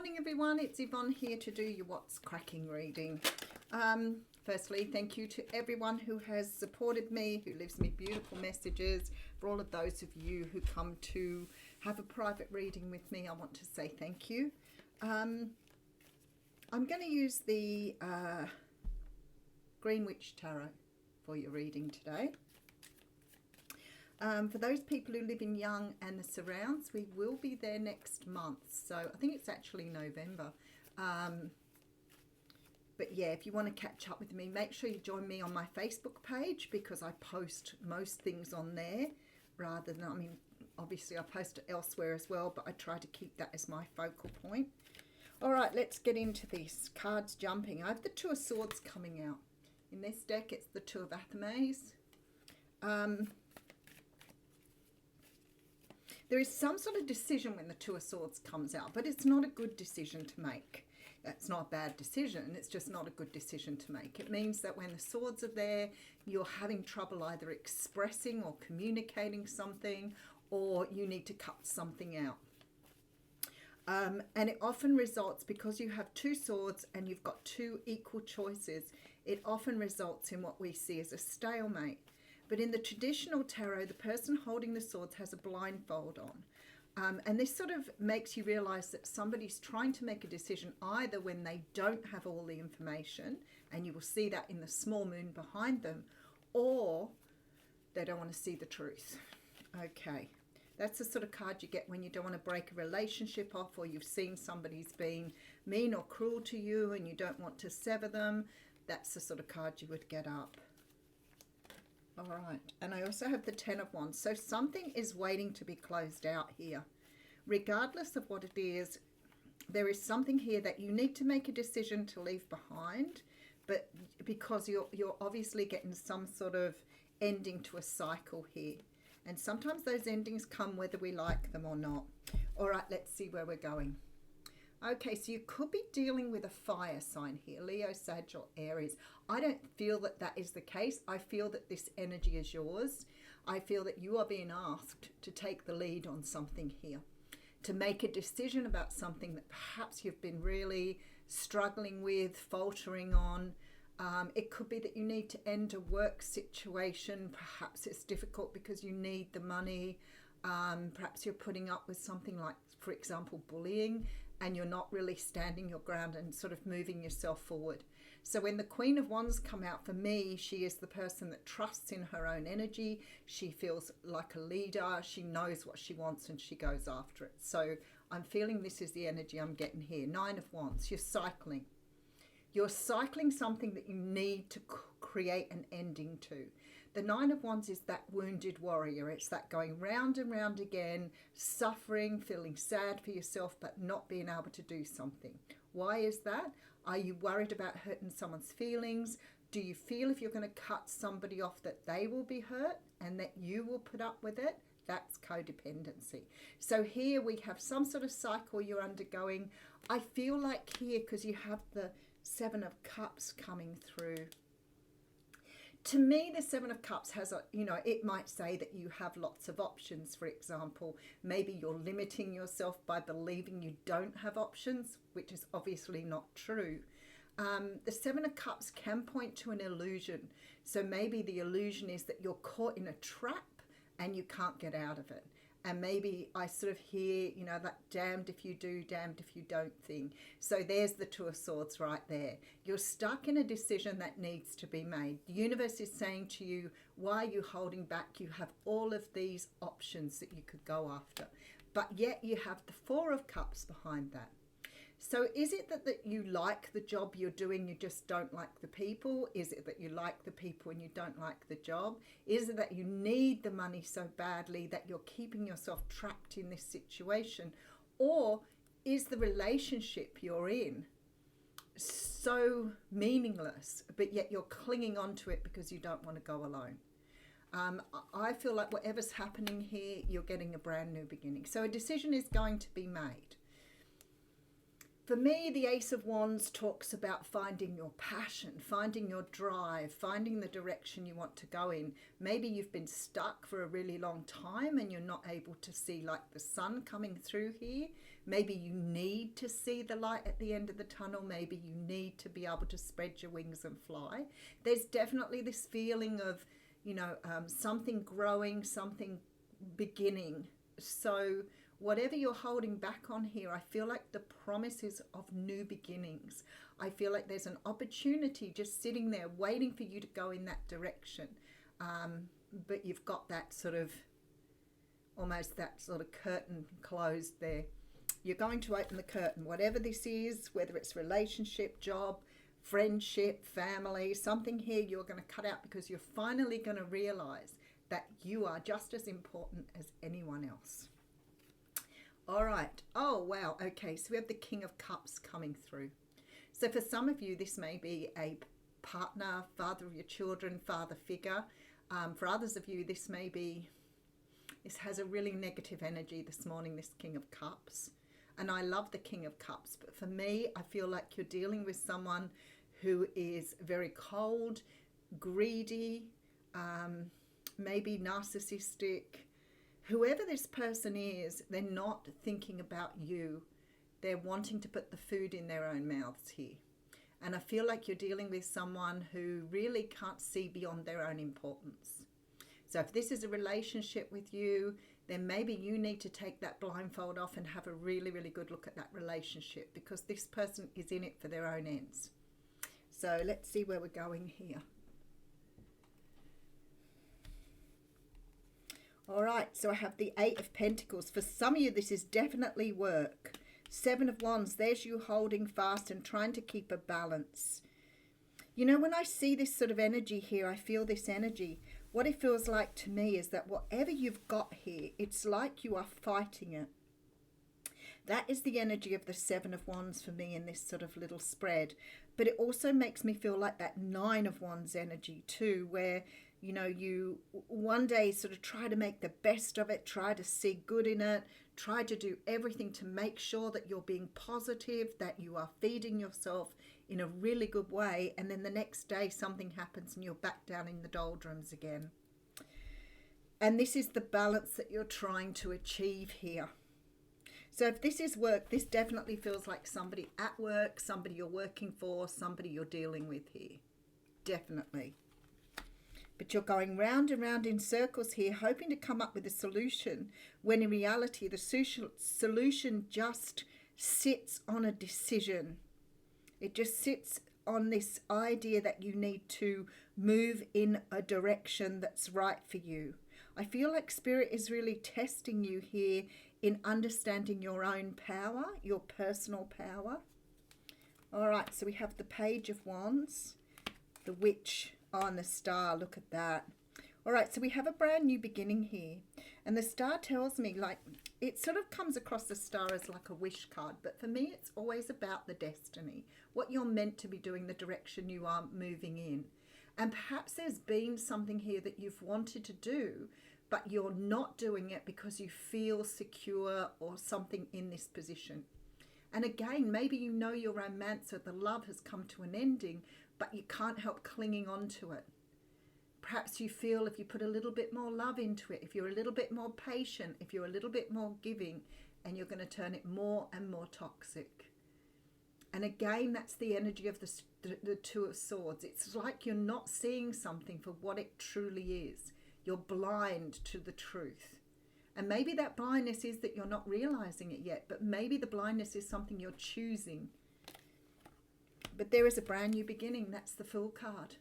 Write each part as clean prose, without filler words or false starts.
morning everyone, it's Yvonne here to do your What's Cracking reading. Firstly, thank you to everyone who has supported me, who leaves me beautiful messages. For all of those of you who come to have a private reading with me, I want to say thank you. I'm going to use the Green Witch Tarot for your reading today. For those people who live in Young and the surrounds, we will be there next month. So I think it's actually November. But yeah, if you want to catch up with me, make sure you join me on my Facebook page because I post most things on there rather than, I mean, obviously I post it elsewhere as well, but I try to keep that as my focal point. All right, let's get into this. Cards jumping. I have the Two of Swords coming out. In this deck, it's the Two of Athenaeus. There is some sort of decision when the Two of Swords comes out, but it's not a good decision to make. It's not a bad decision, it's just not a good decision to make. It means that when the swords are there, you're having trouble either expressing or communicating something, or you need to cut something out. And it often results, because you have two swords and you've got two equal choices, it often results in what we see as a stalemate. But in the traditional tarot, the person holding the swords has a blindfold on. And this sort of makes you realize that somebody's trying to make a decision either when they don't have all the information, and you will see that in the small moon behind them, or they don't want to see the truth. Okay, that's the sort of card you get when you don't want to break a relationship off, or you've seen somebody's being mean or cruel to you and you don't want to sever them. That's the sort of card you would get up. All right, and I also have the Ten of Wands. So something is waiting to be closed out here. Regardless of what it is, there is something here that you need to make a decision to leave behind, but because you're obviously getting some sort of ending to a cycle here. And sometimes those endings come whether we like them or not. All right, let's see where we're going. Okay, so you could be dealing with a fire sign here, Leo, Sag, or Aries. I don't feel that that is the case. I feel that this energy is yours. I feel that you are being asked to take the lead on something here, to make a decision about something that perhaps you've been really struggling with, faltering on. It could be that you need to end a work situation. Perhaps it's difficult because you need the money. Perhaps you're putting up with something like, for example, bullying, and you're not really standing your ground and sort of moving yourself forward. So when the Queen of Wands come out, for me, she is the person that trusts in her own energy. She feels like a leader. She knows what she wants and she goes after it. So I'm feeling this is the energy I'm getting here. Nine of Wands, you're cycling. You're cycling something that you need to create an ending to. The Nine of Wands is that wounded warrior. It's that going round and round again, suffering, feeling sad for yourself, but not being able to do something. Why is that? Are you worried about hurting someone's feelings? Do you feel if you're going to cut somebody off that they will be hurt and that you will put up with it? That's codependency. So here we have some sort of cycle you're undergoing. I feel like here, because you have the Seven of Cups coming through, to me, the Seven of Cups has a, it might say that you have lots of options. For example, maybe you're limiting yourself by believing you don't have options, which is obviously not true. The Seven of Cups can point to an illusion. So maybe the illusion is that you're caught in a trap and you can't get out of it. And maybe I sort of hear, that damned if you do, damned if you don't thing. So there's the Two of Swords right there. You're stuck in a decision that needs to be made. The universe is saying to you, why are you holding back? You have all of these options that you could go after. But yet you have the Four of Cups behind that. So is it that you like the job you're doing, you just don't like the people? Is it that you like the people and you don't like the job? Is it that you need the money so badly that you're keeping yourself trapped in this situation? Or is the relationship you're in so meaningless, but yet you're clinging on to it because you don't want to go alone? I feel like whatever's happening here, you're getting a brand new beginning. So a decision is going to be made. For me, the Ace of Wands talks about finding your passion, finding your drive, finding the direction you want to go in. Maybe you've been stuck for a really long time and you're not able to see like the sun coming through here. Maybe you need to see the light at the end of the tunnel. Maybe you need to be able to spread your wings and fly. There's definitely this feeling of, you know, something growing, something beginning. So whatever you're holding back on here, I feel like the promises of new beginnings. I feel like there's an opportunity just sitting there waiting for you to go in that direction. But you've got that sort of, almost that sort of curtain closed there. You're going to open the curtain, whatever this is, whether it's relationship, job, friendship, family, something here you're going to cut out because you're finally going to realize that you are just as important as anyone else. All right. Oh, wow. Okay, so we have the King of Cups coming through. So for some of you, this may be a partner, father of your children, father figure. For others of you, this has a really negative energy this morning, this King of Cups. And I love the King of Cups. But for me, I feel like you're dealing with someone who is very cold, greedy, maybe narcissistic. Whoever this person is, they're not thinking about you. They're wanting to put the food in their own mouths here. And I feel like you're dealing with someone who really can't see beyond their own importance. So if this is a relationship with you, then maybe you need to take that blindfold off and have a really, really good look at that relationship, because this person is in it for their own ends. So let's see where we're going here. All right, so I have the Eight of Pentacles. For some of you, this is definitely work. Seven of Wands, there's you holding fast and trying to keep a balance. You know, when I see this sort of energy here, I feel this energy. What it feels like to me is that whatever you've got here, it's like you are fighting it. That is the energy of the Seven of Wands for me in this sort of little spread. But it also makes me feel like that Nine of Wands energy too, where, you know, you one day sort of try to make the best of it, try to see good in it, try to do everything to make sure that you're being positive, that you are feeding yourself in a really good way, and then the next day something happens and you're back down in the doldrums again. And this is the balance that you're trying to achieve here. So if this is work, this definitely feels like somebody at work, somebody you're working for, somebody you're dealing with here. Definitely. But you're going round and round in circles here, hoping to come up with a solution, when in reality the solution just sits on a decision. It just sits on this idea that you need to move in a direction that's right for you. I feel like Spirit is really testing you here in understanding your own power, your personal power. All right, so we have the Page of Wands, the Witch, and the Star. Look at that. All right, so we have a brand new beginning here. And the Star tells me, like, it sort of comes across the Star as like a wish card. But for me, it's always about the destiny, what you're meant to be doing, the direction you are moving in. And perhaps there's been something here that you've wanted to do, but you're not doing it because you feel secure or something in this position. And again, maybe you know your romance or the love has come to an ending, but you can't help clinging on to it. Perhaps you feel if you put a little bit more love into it, if you're a little bit more patient, if you're a little bit more giving, and you're going to turn it more and more toxic. And again, that's the energy of the Two of Swords. It's like you're not seeing something for what it truly is. You're blind to the truth. And maybe that blindness is that you're not realizing it yet, but maybe the blindness is something you're choosing. But there is a brand new beginning. That's the Fool card.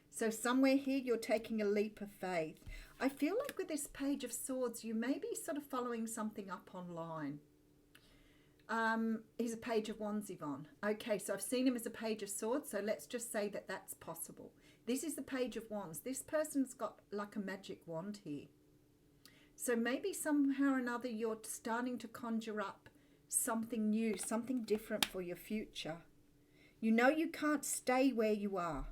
So somewhere here you're taking a leap of faith. I feel like with this Page of Swords, you may be sort of following something up online. He's a Page of Wands, Yvonne. Okay, so I've seen him as a Page of Swords, so let's just say that that's possible. This is the Page of Wands. This person's got like a magic wand here. So maybe somehow or another you're starting to conjure up something new, something different for your future. You know you can't stay where you are.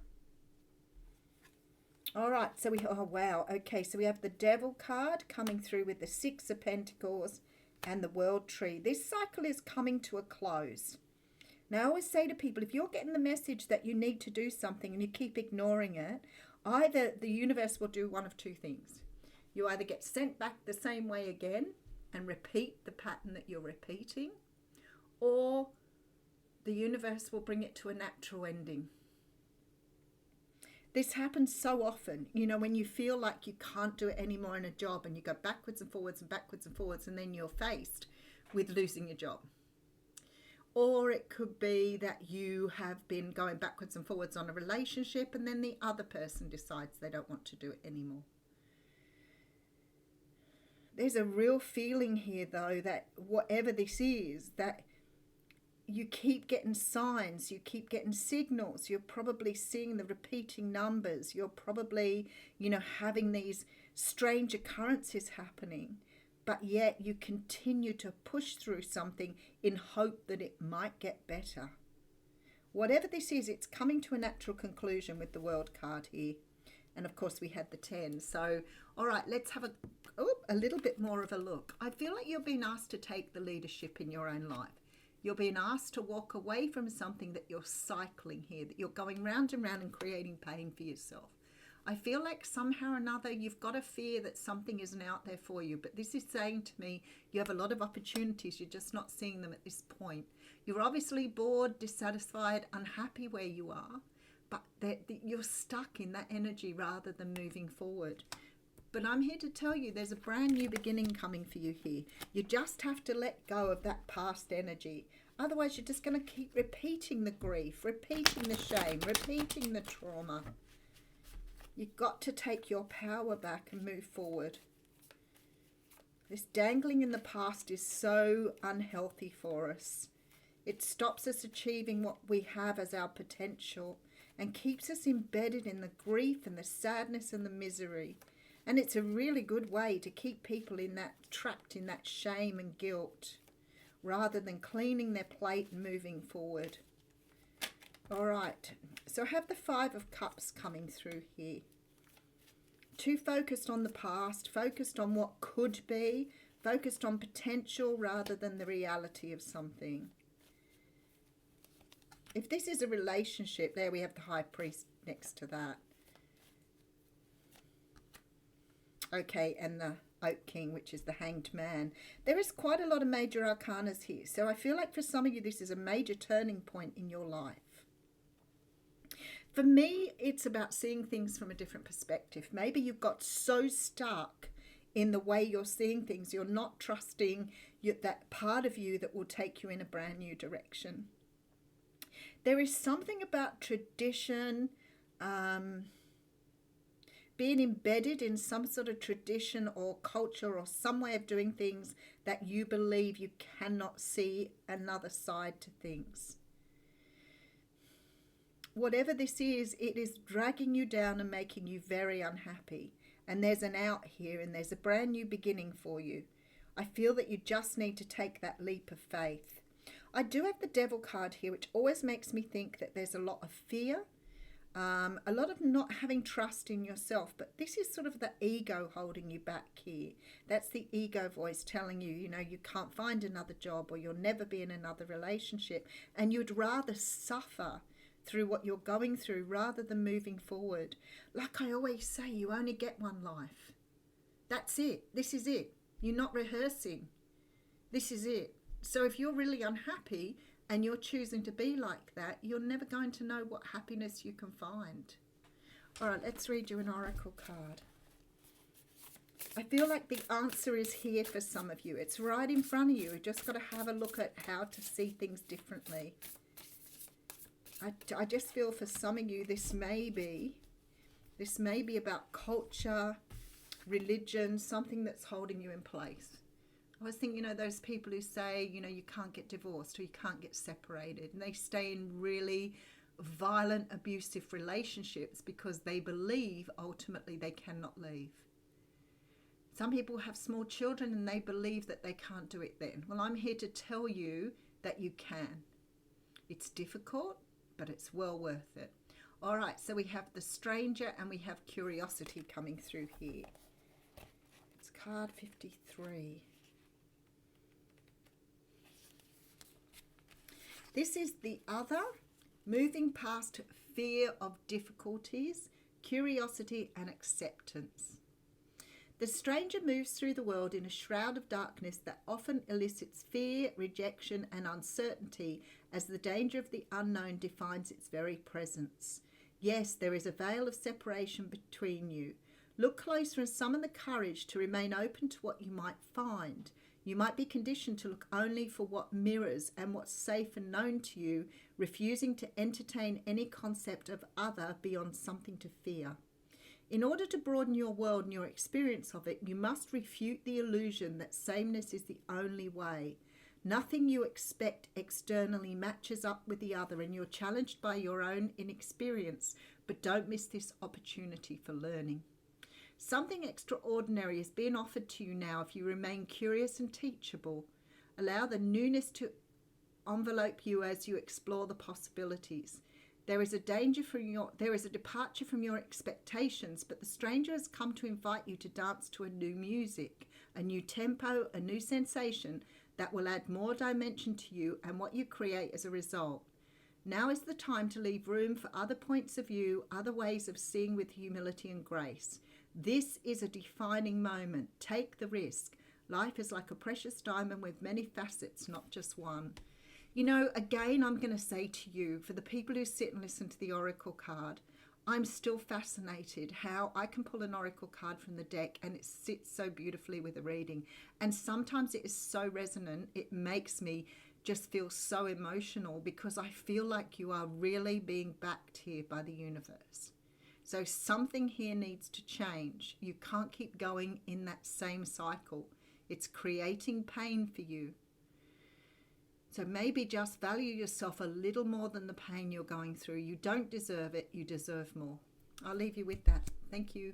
All right, so oh wow, okay, so we have the Devil card coming through with the Six of Pentacles and the World Tree. This cycle is coming to a close. Now, I always say to people, if you're getting the message that you need to do something and you keep ignoring it, either the universe will do one of two things. You either get sent back the same way again and repeat the pattern that you're repeating, or the universe will bring it to a natural ending. This happens so often, you know, when you feel like you can't do it anymore in a job and you go backwards and forwards and backwards and forwards, and then you're faced with losing your job. Or it could be that you have been going backwards and forwards on a relationship and then the other person decides they don't want to do it anymore. There's a real feeling here, though, that whatever this is, that you keep getting signs, you keep getting signals, you're probably seeing the repeating numbers, you're probably, you know, having these strange occurrences happening, but yet you continue to push through something in hope that it might get better. Whatever this is, it's coming to a natural conclusion with the World card here. And of course we had the 10. So, all right, let's have a little bit more of a look. I feel like you're being asked to take the leadership in your own life. You're being asked to walk away from something that you're cycling here, that you're going round and round and creating pain for yourself. I feel like somehow or another you've got a fear that something isn't out there for you, but this is saying to me you have a lot of opportunities, you're just not seeing them at this point. You're obviously bored, dissatisfied, unhappy where you are, but you're stuck in that energy rather than moving forward. But I'm here to tell you there's a brand new beginning coming for you here. You just have to let go of that past energy. Otherwise, you're just going to keep repeating the grief, repeating the shame, repeating the trauma. You've got to take your power back and move forward. This dangling in the past is so unhealthy for us. It stops us achieving what we have as our potential and keeps us embedded in the grief and the sadness and the misery. And it's a really good way to keep people in that, trapped in that shame and guilt, rather than cleaning their plate and moving forward. All right, so I have the 5 of Cups coming through here. Too focused on the past, focused on what could be, focused on potential rather than the reality of something. If this is a relationship, there we have the High Priest next to that. Okay, and the Oak King, which is the Hanged Man. There is quite a lot of major arcanas here. So I feel like for some of you, this is a major turning point in your life. For me, it's about seeing things from a different perspective. Maybe you've got so stuck in the way you're seeing things, you're not trusting that part of you that will take you in a brand new direction. There is something about tradition, being embedded in some sort of tradition or culture or some way of doing things that you believe you cannot see another side to things. Whatever this is, it is dragging you down and making you very unhappy. And there's an out here and there's a brand new beginning for you. I feel that you just need to take that leap of faith. I do have the Devil card here, which always makes me think that there's a lot of fear. A lot of not having trust in yourself, but this is sort of the ego holding you back here. That's the ego voice telling you, you know, you can't find another job or you'll never be in another relationship, and you'd rather suffer through what you're going through rather than moving forward. Like I always say, you only get one life. That's it. This is it. You're not rehearsing. This is it. So if you're really unhappy and you're choosing to be like that, you're never going to know what happiness you can find. All right, let's read you an oracle card. I feel like the answer is here for some of you. It's right in front of you. You've just got to have a look at how to see things differently. I just feel for some of you this may be about culture, religion, something that's holding you in place. I was thinking, you know, those people who say, you know, you can't get divorced or you can't get separated, and they stay in really violent, abusive relationships because they believe ultimately they cannot leave. Some people have small children and they believe that they can't do it then. Well, I'm here to tell you that you can. It's difficult, but it's well worth it. All right, so we have the Stranger and we have Curiosity coming through here. It's card 53. This is the other, moving past fear of difficulties, curiosity and acceptance. The stranger moves through the world in a shroud of darkness that often elicits fear, rejection and uncertainty as the danger of the unknown defines its very presence. Yes, there is a veil of separation between you. Look closer and summon the courage to remain open to what you might find. You might be conditioned to look only for what mirrors and what's safe and known to you, refusing to entertain any concept of other beyond something to fear. In order to broaden your world and your experience of it, you must refute the illusion that sameness is the only way. Nothing you expect externally matches up with the other, and you're challenged by your own inexperience, but don't miss this opportunity for learning. Something extraordinary is being offered to you now if you remain curious and teachable. Allow the newness to envelope you as you explore the possibilities. There is a departure from your expectations, but the stranger has come to invite you to dance to a new music, a new tempo, a new sensation that will add more dimension to you and what you create as a result. Now is the time to leave room for other points of view, other ways of seeing with humility and grace. This is a defining moment. Take the risk. Life is like a precious diamond with many facets, not just one. You know, again, I'm going to say to you, for the people who sit and listen to the oracle card, I'm still fascinated how I can pull an oracle card from the deck and it sits so beautifully with a reading. And sometimes it is so resonant, it makes me just feel so emotional because I feel like you are really being backed here by the universe. So something here needs to change. You can't keep going in that same cycle. It's creating pain for you. So maybe just value yourself a little more than the pain you're going through. You don't deserve it. You deserve more. I'll leave you with that. Thank you.